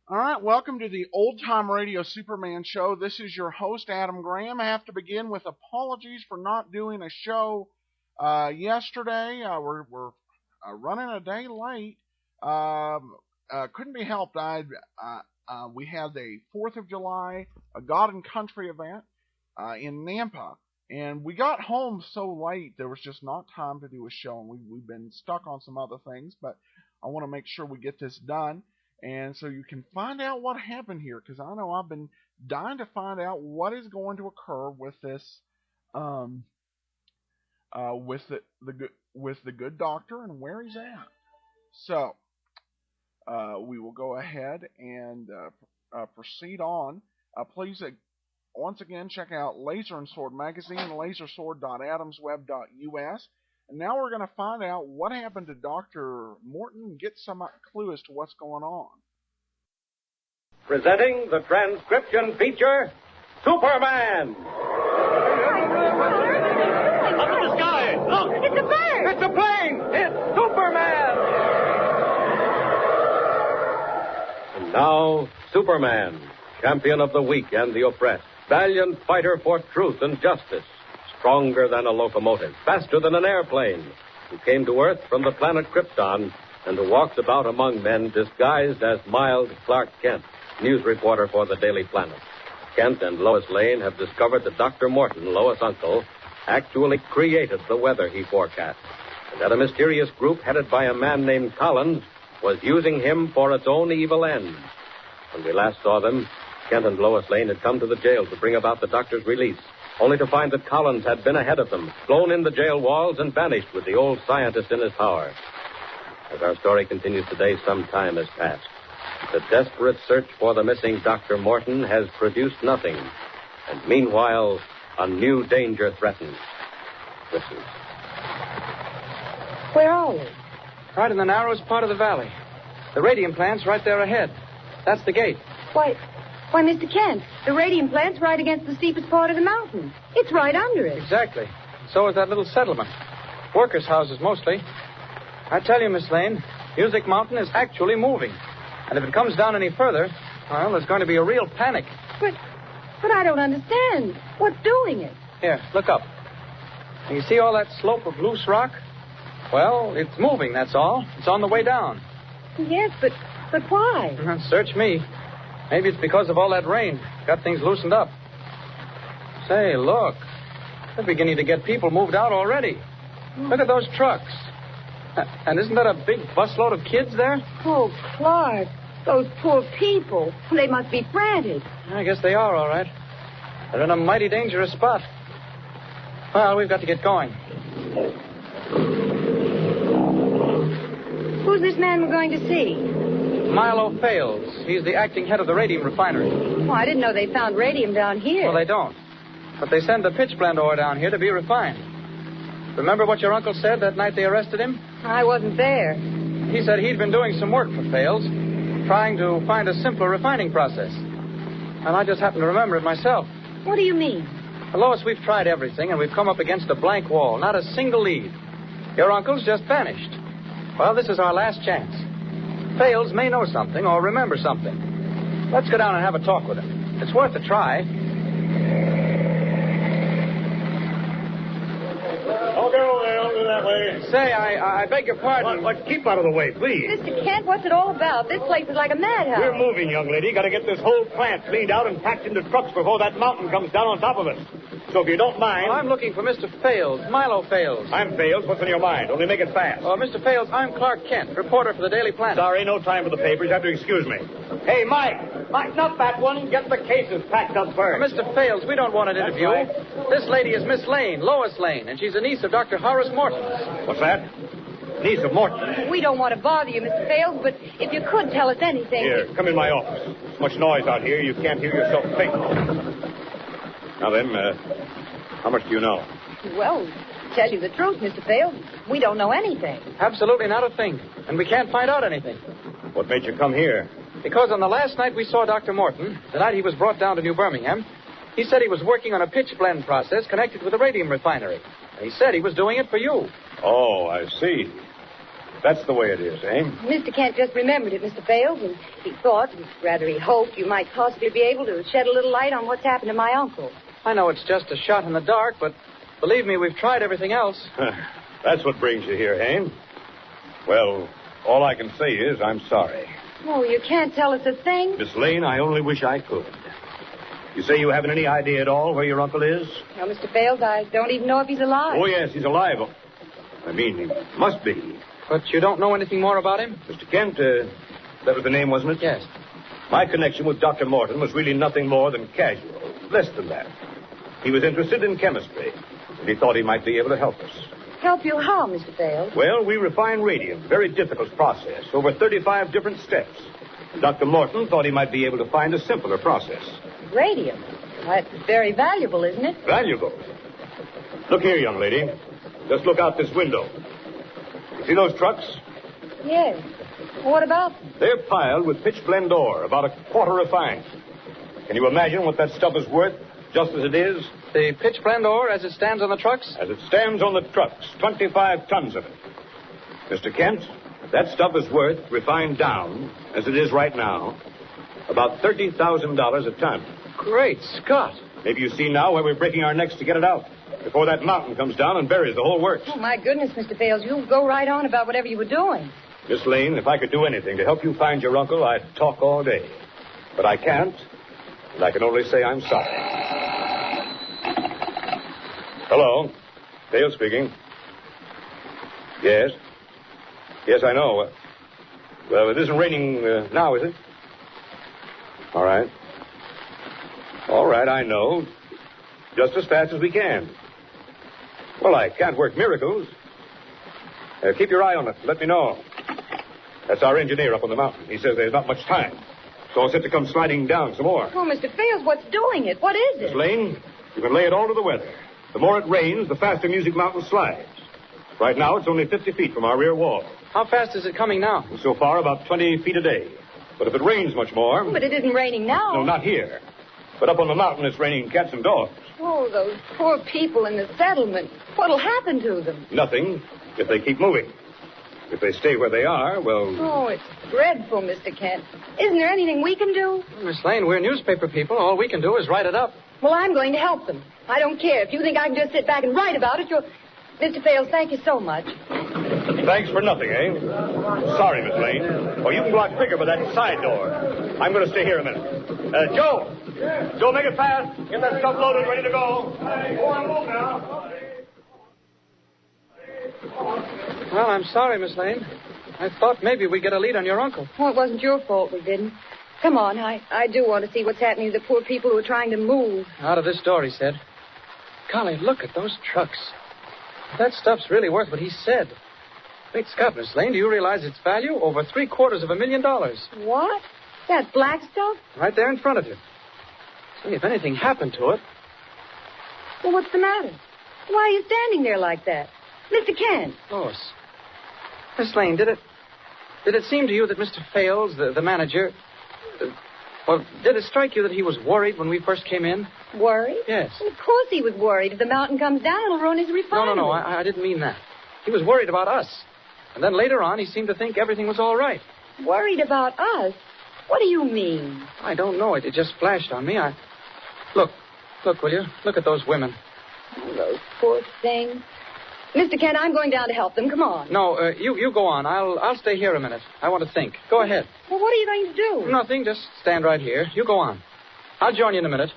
All right, welcome to the Old Time Radio Superman Show. This is your host, Adam Graham. I have to begin with apologies for not doing a show yesterday. We're running a day late. Couldn't be helped. We had the 4th of July, a God and Country event in Nampa, and we got home so late there was just not time to do a show, and we've been stuck on some other things, but I want to make sure we get this done. And so you can find out what happened here, because I know I've been dying to find out what is going to occur with this, with the good doctor and where he's at. So we will go ahead and proceed on. Please, once again, check out Laser and Sword magazine, lasersword.adamsweb.us. And now we're going to find out what happened to Dr. Morton and get some clue as to what's going on. Presenting the transcription feature, Superman! Up in the sky! Look! It's a bird! It's a plane! It's Superman! And now, Superman, champion of the weak and the oppressed, valiant fighter for truth and justice, stronger than a locomotive, faster than an airplane, who came to Earth from the planet Krypton and who walks about among men disguised as mild Clark Kent, news reporter for the Daily Planet. Kent and Lois Lane have discovered that Dr. Morton, Lois' uncle, actually created the weather he forecast, and that a mysterious group headed by a man named Collins was using him for its own evil ends. When we last saw them, Kent and Lois Lane had come to the jail to bring about the doctor's release, only to find that Collins had been ahead of them, blown in the jail walls, and vanished with the old scientist in his power. As our story continues today, some time has passed. The desperate search for the missing Dr. Morton has produced nothing. And meanwhile, a new danger threatens. Listen. Where are we? Right in the narrowest part of the valley. The radium plant's right there ahead. That's the gate. Why, Mr. Kent, the radium plant's right against the steepest part of the mountain. It's right under it. Exactly. So is that little settlement. Workers' houses, mostly. I tell you, Miss Lane, Music Mountain is actually moving. And if it comes down any further, well, there's going to be a real panic. But I don't understand. What's doing it? Here, look up. You see all that slope of loose rock? Well, it's moving, that's all. It's on the way down. Yes, but why? Search me. Maybe it's because of all that rain. Got things loosened up. Say, look. They're beginning to get people moved out already. Look at those trucks. And isn't that a big busload of kids there? Oh, Clark, those poor people. They must be frantic. I guess they are, all right. They're in a mighty dangerous spot. Well, we've got to get going. Who's this man we're going to see? Milo Fales. He's the acting head of the radium refinery. Oh, I didn't know they found radium down here. Well, they don't. But they send the pitch blende ore down here to be refined. Remember what your uncle said that night they arrested him? I wasn't there. He said he'd been doing some work for Fales, trying to find a simpler refining process. And I just happened to remember it myself. What do you mean? Well, Lois, we've tried everything, and we've come up against a blank wall. Not a single lead. Your uncle's just vanished. Well, this is our last chance. Fales may know something or remember something. Let's go down and have a talk with him. It's worth a try. Don't go that way. Say, I beg your pardon. What? Keep out of the way, please. Mr. Kent, what's it all about? This place is like a madhouse. We're moving, young lady. Got to get this whole plant cleaned out and packed into trucks before that mountain comes down on top of us. So if you don't mind... I'm looking for Mr. Fales, Milo Fales. I'm Fales. What's on your mind? Only make it fast. Mr. Fales, I'm Clark Kent, reporter for the Daily Planet. Sorry, no time for the papers. You have to excuse me. Hey, Mike, not that one. Get the cases packed up first. Mr. Fales, we don't want an interview. Right. This lady is Miss Lane, Lois Lane, and she's a niece of Dr. Horace Morton's. What's that? Niece of Morton. We don't want to bother you, Mr. Fales, but if you could tell us anything... Here, come in my office. Much noise out here. You can't hear yourself think. Now then, how much do you know? Well, to tell you the truth, Mr. Fales, we don't know anything. Absolutely not a thing. And we can't find out anything. What made you come here? Because on the last night we saw Dr. Morton, the night he was brought down to New Birmingham, he said he was working on a pitch blend process connected with a radium refinery. And he said he was doing it for you. Oh, I see. That's the way it is, eh? Mr. Kent just remembered it, Mr. Fales, and he thought, and rather he hoped, you might possibly be able to shed a little light on what's happened to my uncle. I know it's just a shot in the dark, but believe me, we've tried everything else. That's what brings you here, eh? Well, all I can say is I'm sorry. Oh, you can't tell us a thing? Miss Lane, I only wish I could. You say you haven't any idea at all where your uncle is? No, Mr. Fales, I don't even know if he's alive. Oh, yes, he's alive. I mean, he must be. But you don't know anything more about him? Mr. Kent, that was the name, wasn't it? Yes. My connection with Dr. Morton was really nothing more than casual. Less than that. He was interested in chemistry, and he thought he might be able to help us. Help you how, Mr. Fales? Well, we refine radium. Very difficult process. Over 35 different steps. And Dr. Morton thought he might be able to find a simpler process. Radium? That's very valuable, isn't it? Valuable? Look here, young lady. Just look out this window. You see those trucks? Yes. What about them? They're piled with pitch blende ore, about a quarter refined. Can you imagine what that stuff is worth, just as it is? The pitch blende ore as it stands on the trucks? As it stands on the trucks, 25 tons of it. Mr. Kent, that stuff is worth, refined down, as it is right now, about $30,000 a ton. Great Scott. Maybe you see now why we're breaking our necks to get it out, before that mountain comes down and buries the whole works. Oh, my goodness, Mr. Fales, you go right on about whatever you were doing. Miss Lane, if I could do anything to help you find your uncle, I'd talk all day. But I can't, and I can only say I'm sorry. Hello. Dale speaking. Yes? Yes, I know. Well, it isn't raining now, is it? All right. All right, I know. Just as fast as we can. Well, I can't work miracles. Keep your eye on it. Let me know. That's our engineer up on the mountain. He says there's not much time. So I'll set to come sliding down some more. Oh, Mr. Fales, what's doing it? What is it? Miss Lane, you can lay it all to the weather. The more it rains, the faster Music Mountain slides. Right now, it's only 50 feet from our rear wall. How fast is it coming now? So far, about 20 feet a day. But if it rains much more... Oh, but it isn't raining now. No, not here. But up on the mountain, it's raining cats and dogs. Oh, those poor people in the settlement. What'll happen to them? Nothing, if they keep moving. If they stay where they are, well... Oh, it's dreadful, Mr. Kent. Isn't there anything we can do? Miss Lane, we're newspaper people. All we can do is write it up. Well, I'm going to help them. I don't care. If you think I can just sit back and write about it, you'll... Mr. Fales, thank you so much. Thanks for nothing, eh? Sorry, Miss Lane. Oh, you can go out quicker by that side door. I'm going to stay here a minute. Joe! Joe, make it fast. Get that stuff loaded, ready to go. Go on, move now. Well, I'm sorry, Miss Lane. I thought maybe we'd get a lead on your uncle. Oh, it wasn't your fault we didn't. Come on, I do want to see what's happening to the poor people who are trying to move. Out of this door, he said. Golly, look at those trucks. That stuff's really worth what he said. Great Scott, Miss Lane, do you realize its value? Over $750,000. What? That black stuff? Right there in front of you. See, if anything happened to it... Well, what's the matter? Why are you standing there like that? Mr. Kent. Lois. Miss Lane, did it seem to you that Mr. Fales, the manager... did it strike you that he was worried when we first came in? Worried? Yes. Well, of course he was worried. If the mountain comes down, it'll ruin his refinery. No, I didn't mean that. He was worried about us. And then later on, he seemed to think everything was all right. Worried about us? What do you mean? I don't know. It just flashed on me. Look, will you? Look at those women. Oh, those poor things. Mr. Kent, I'm going down to help them. Come on. No, you go on. I'll stay here a minute. I want to think. Go ahead. Well, what are you going to do? Nothing. Just stand right here. You go on. I'll join you in a minute.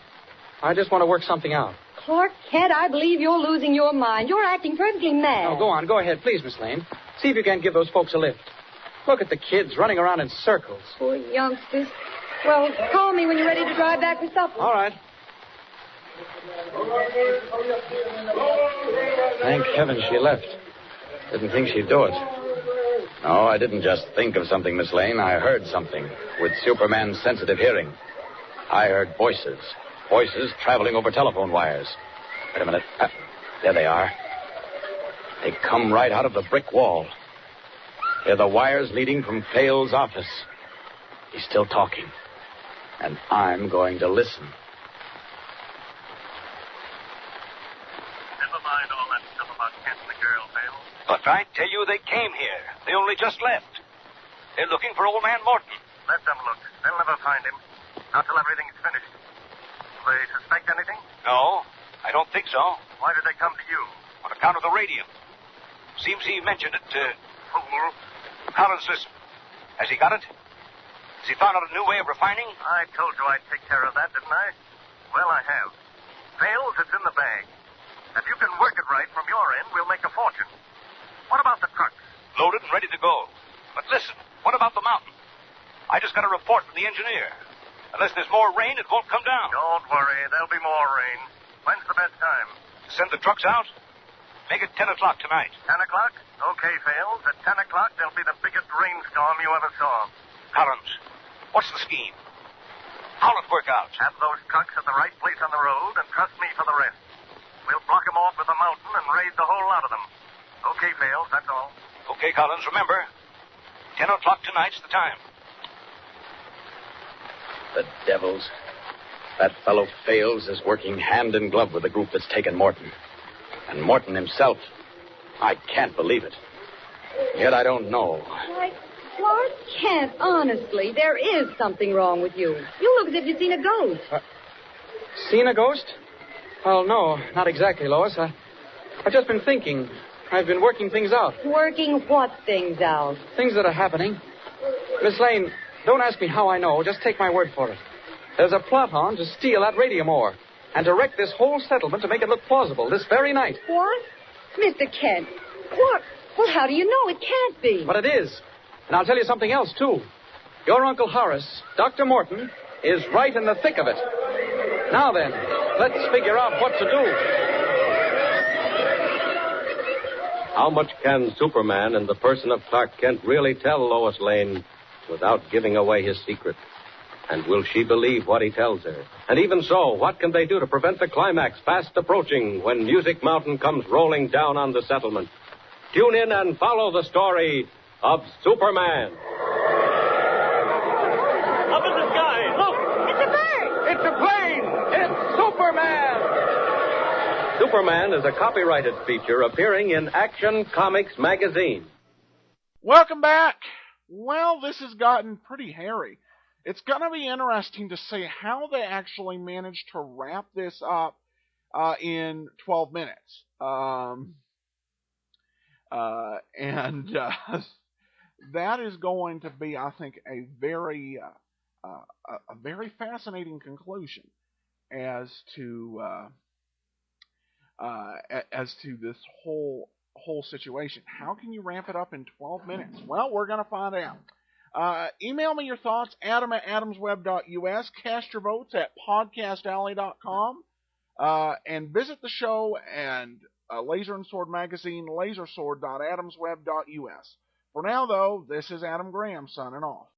I just want to work something out. Clark Kent, I believe you're losing your mind. You're acting perfectly mad. No, go on. Go ahead, please, Miss Lane. See if you can give those folks a lift. Look at the kids running around in circles. Poor youngsters. Well, call me when you're ready to drive back for supper. All right. Thank heaven she left. Didn't think she'd do it. No, I didn't just think of something, Miss Lane. I heard something with Superman's sensitive hearing. I heard voices. Voices traveling over telephone wires. Wait a minute. There they are. They come right out of the brick wall. They're the wires leading from Fales' office. He's still talking. And I'm going to listen. Never mind all that stuff about Kent and the girl, Fales. But I tell you, they came here. They only just left. They're looking for old man Morton. Let them look. They'll never find him. Not till everything's finished. Do they suspect anything? No, I don't think so. Why did they come to you? On account of the radium. Seems he mentioned it to... Fool. Collins, listen. Has he got it? Has he found out a new way of refining? I told you I'd take care of that, didn't I? Well, I have. Fails, it's in the bag. If you can work it right from your end, we'll make a fortune. What about the trucks? Loaded and ready to go. But listen, what about the mountain? I just got a report from the engineer. Unless there's more rain, it won't come down. Don't worry, there'll be more rain. When's the best time? To send the trucks out? Make it 10 o'clock tonight. 10 o'clock? Okay, Fails. At 10 o'clock, there'll be the biggest rainstorm you ever saw. Collins, what's the scheme? How'll it work out? Have those trucks at the right place on the road, and trust me for the rest. We'll block them off with a mountain and raid the whole lot of them. Okay, Fails, that's all. Okay, Collins, remember, 10 o'clock tonight's the time. The devils. That fellow Fails is working hand in glove with the group that's taken Morton. And Morton himself. I can't believe it. Yet I don't know. Why, Clark Kent, honestly, there is something wrong with you. You look as if you'd seen a ghost. Seen a ghost? Well, no, not exactly, Lois. I've just been thinking. I've been working things out. Working what things out? Things that are happening. Miss Lane, don't ask me how I know. Just take my word for it. There's a plot on to steal that radium ore and to wreck this whole settlement to make it look plausible this very night. What? Mr. Kent, what? Well, how do you know? It can't be. But it is. And I'll tell you something else, too. Your Uncle Horace, Dr. Morton, is right in the thick of it. Now then, let's figure out what to do. How much can Superman in the person of Clark Kent really tell Lois Lane without giving away his secret? And will she believe what he tells her? And even so, what can they do to prevent the climax fast approaching when Music Mountain comes rolling down on the settlement? Tune in and follow the story of Superman. Up in the sky, look! It's a bird! It's a plane! It's Superman! Superman is a copyrighted feature appearing in Action Comics magazine. Welcome back. Well, this has gotten pretty hairy. It's going to be interesting to see how they actually managed to wrap this up in 12 minutes. That is going to be, I think, a very fascinating conclusion as to this whole situation. How can you ramp it up in 12 minutes? Well, we're going to find out. Email me your thoughts, adam@adamsweb.us. Cast your votes at podcastalley.com. And visit the show and Laser and Sword magazine, lasersword.adamsweb.us. For now, though, this is Adam Graham signing off.